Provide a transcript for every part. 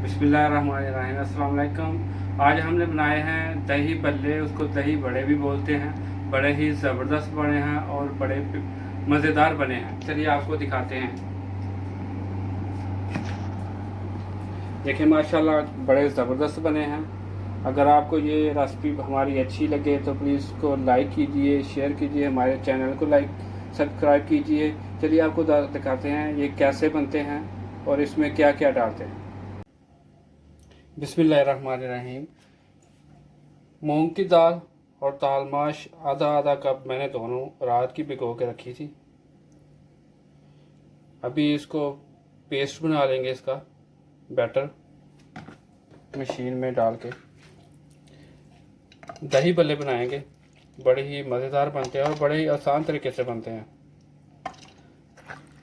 बिस्मिल्लाहिर्रहमानिर्रहीम। अस्सलाम वालेकुम। आज हमने बनाए हैं दही बल्ले, उसको दही बड़े भी बोलते हैं। बड़े ही ज़बरदस्त बने हैं और बड़े मज़ेदार बने हैं। चलिए आपको दिखाते हैं। देखिए माशाल्लाह बड़े ज़बरदस्त बने हैं। अगर आपको ये रेसिपी हमारी अच्छी लगे तो प्लीज़ इसको लाइक कीजिए, शेयर कीजिए, हमारे चैनल को लाइक सब्सक्राइब कीजिए। चलिए आपको दिखाते हैं ये कैसे बनते हैं और इसमें क्या क्या डालते हैं। बिस्मिल्लाहिर्रहमानिर्रहीम। मूंग की दाल और दालमाश आधा आधा कप मैंने दोनों रात की भिगो के रखी थी। अभी इसको पेस्ट बना लेंगे, इसका बैटर मशीन में डाल के दही बल्ले बनाएंगे। बड़े ही मज़ेदार बनते हैं और बड़े ही आसान तरीके से बनते हैं।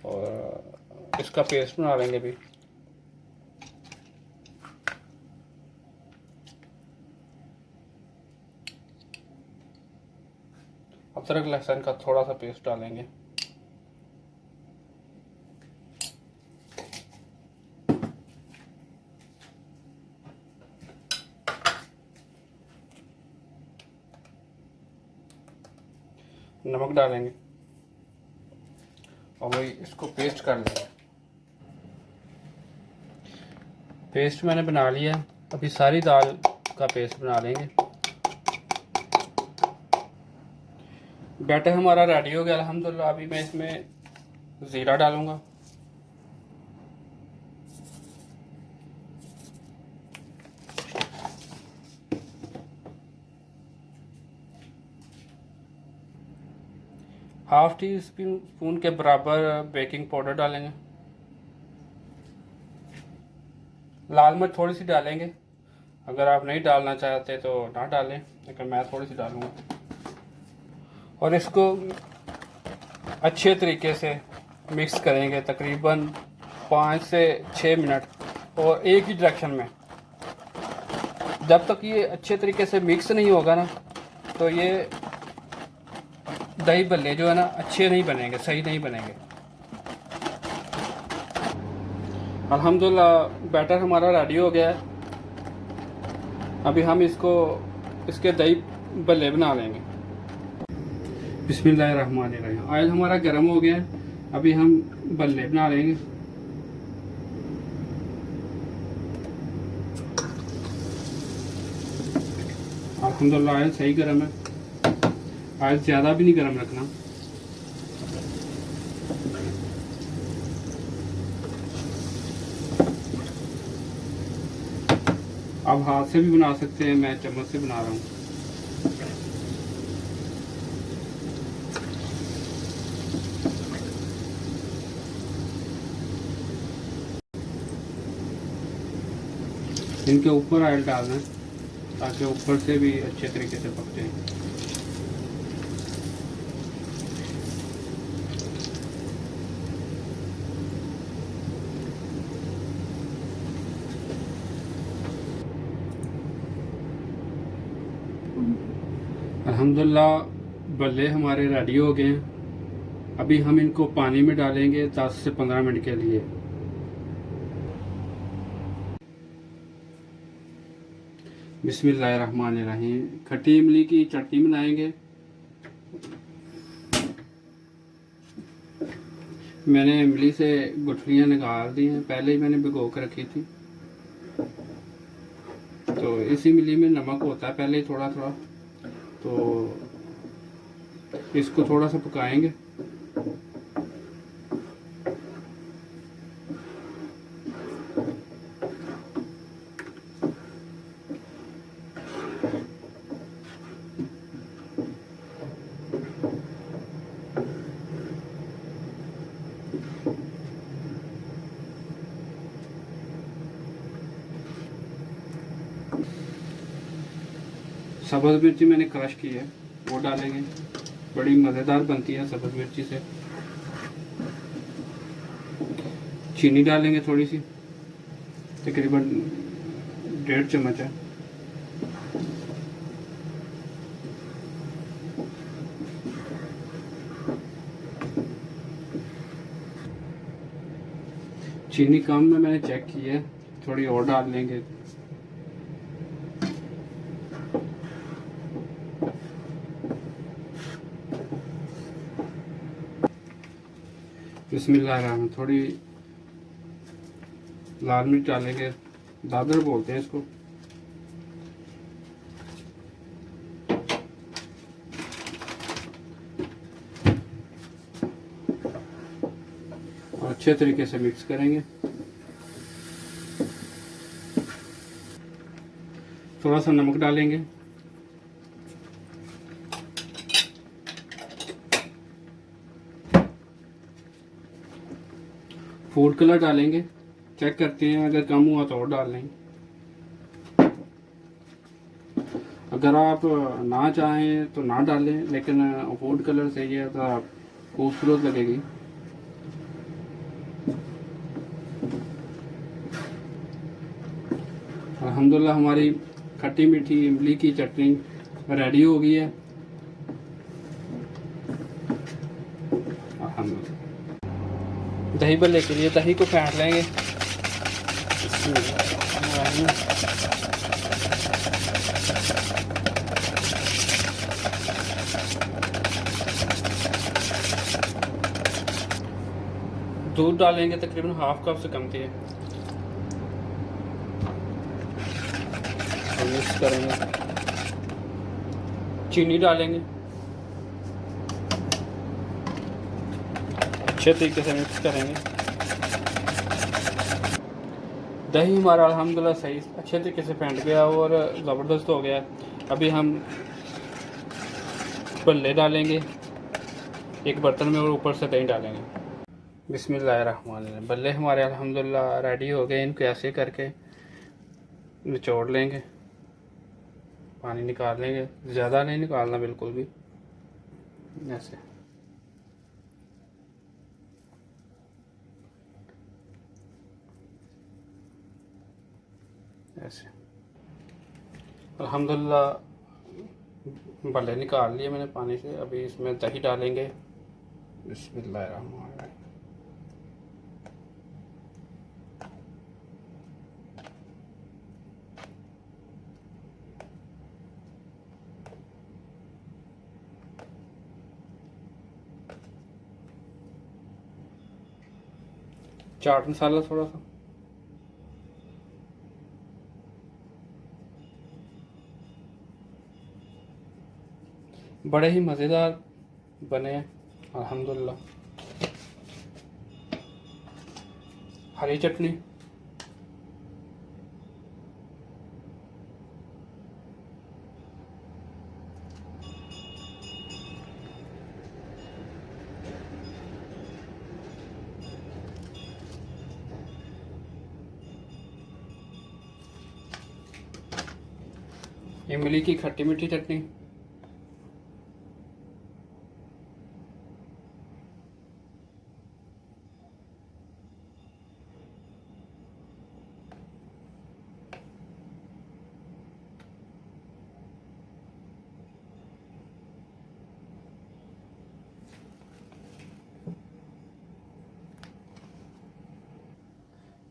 और इसका पेस्ट बना लेंगे भी। अदरक लहसुन का थोड़ा सा पेस्ट डालेंगे। नमक डालेंगे और वही इसको पेस्ट कर लेंगे। पेस्ट मैंने बना लिया। अभी सारी दाल का पेस्ट बना लेंगे। बैटर हमारा रेडी हो गया अल्हम्दुलिल्लाह। अभी मैं इसमें ज़ीरा डालूंगा, हाफ टी स्पून के बराबर बेकिंग पाउडर डालेंगे। लाल मिर्च थोड़ी सी डालेंगे, अगर आप नहीं डालना चाहते तो ना डालें, लेकिन मैं थोड़ी सी डालूंगा। और इसको अच्छे तरीके से मिक्स करेंगे तकरीबन 5 से 6 मिनट और एक ही डायरेक्शन में। जब तक ये अच्छे तरीके से मिक्स नहीं होगा ना तो ये दही बल्ले जो है ना अच्छे नहीं बनेंगे, सही नहीं बनेंगे। अल्हम्दुलिल्लाह बैटर हमारा रेडी हो गया है। अभी हम इसको इसके दही बल्ले बना लेंगे। बिस्मिल्लाहिर्रहमानिर्रहीम। ऑयल हमारा गर्म हो गया है। अभी हम बल्ले बना लेंगे। अल्हम्दुलिल्लाह ऑयल सही गर्म है। ऑयल ज़्यादा भी नहीं गर्म रखना। आप हाथ से भी बना सकते हैं, मैं चम्मच से बना रहा हूँ। इनके ऊपर ऑयल डालना है ताकि ऊपर से भी अच्छे तरीके से पक जाए। अल्हम्दुलिल्लाह बल्ले हमारे रेडी हो गए हैं। अभी हम इनको पानी में डालेंगे 10 से 15 मिनट के लिए। बिस्मिल्लाहिर्रहमानिर्रहीम। खट्टी इमली की चटनी बनाएंगे। मैंने इमली से गुठलियाँ निकाल दी हैं, पहले ही मैंने भिगो कर रखी थी। तो इस इमली में नमक होता है पहले ही थोड़ा थोड़ा, तो इसको थोड़ा सा पकाएंगे। सब्ज़ मिर्ची मैंने क्रश की है, वो डालेंगे। बड़ी मज़ेदार बनती है सब्ज़ मिर्ची से। चीनी डालेंगे थोड़ी सी, तकरीबन 1.5 चम्मच है। चीनी कम में मैंने चेक की है, थोड़ी और डाल लेंगे। बिस्मिल्लाह, थोड़ी लाल मिर्च डालेंगे, दादर बोलते हैं इसको। और अच्छे तरीके से मिक्स करेंगे। थोड़ा सा नमक डालेंगे। फूड कलर डालेंगे, चेक करते हैं, अगर कम हुआ तो और डाल लेंगे। अगर आप ना चाहें तो ना डालें, लेकिन फूड कलर से ये तो खूबसूरत लगेगी। अल्हम्दुलिल्लाह हमारी खट्टी मीठी इमली की चटनी रेडी हो गई है। दही भल्ले के लिए दही को फेंट लेंगे। दूध डालेंगे तकरीबन हाफ कप से कम थी। और मिक्स करेंगे। चीनी डालेंगे, अच्छे तरीके से मिक्स करेंगे। दही हमारा अल्हम्दुलिल्लाह सही अच्छे तरीके से फेंट गया और ज़बरदस्त हो गया। अभी हम भल्ले डालेंगे एक बर्तन में और ऊपर से दही डालेंगे। बिस्मिल्लाहिर्रहमानिर्रहीम। भल्ले हमारे अल्हम्दुलिल्लाह रेडी हो गए। इनको ऐसे करके निचोड़ लेंगे, पानी निकाल लेंगे, ज़्यादा नहीं निकालना बिल्कुल भी, ऐसे। ऐसे अल्हम्दुलिल्लाह भल्ले निकाल लिए मैंने पानी से। अभी इसमें दही डालेंगे। बिस्मिल्लाहिर्रहमानिर्रहीम। चाट मसाला थोड़ा सा, बड़े ही मज़ेदार बने अल्हम्दुलिल्लाह। हरी चटनी, इमली की खट्टी मीठी चटनी,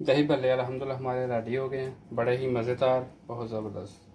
दही भल्ले अल्हम्दुलिल्लाह हमारे रेडी हो गए हैं। बड़े ही मज़ेदार, बहुत ज़बरदस्त।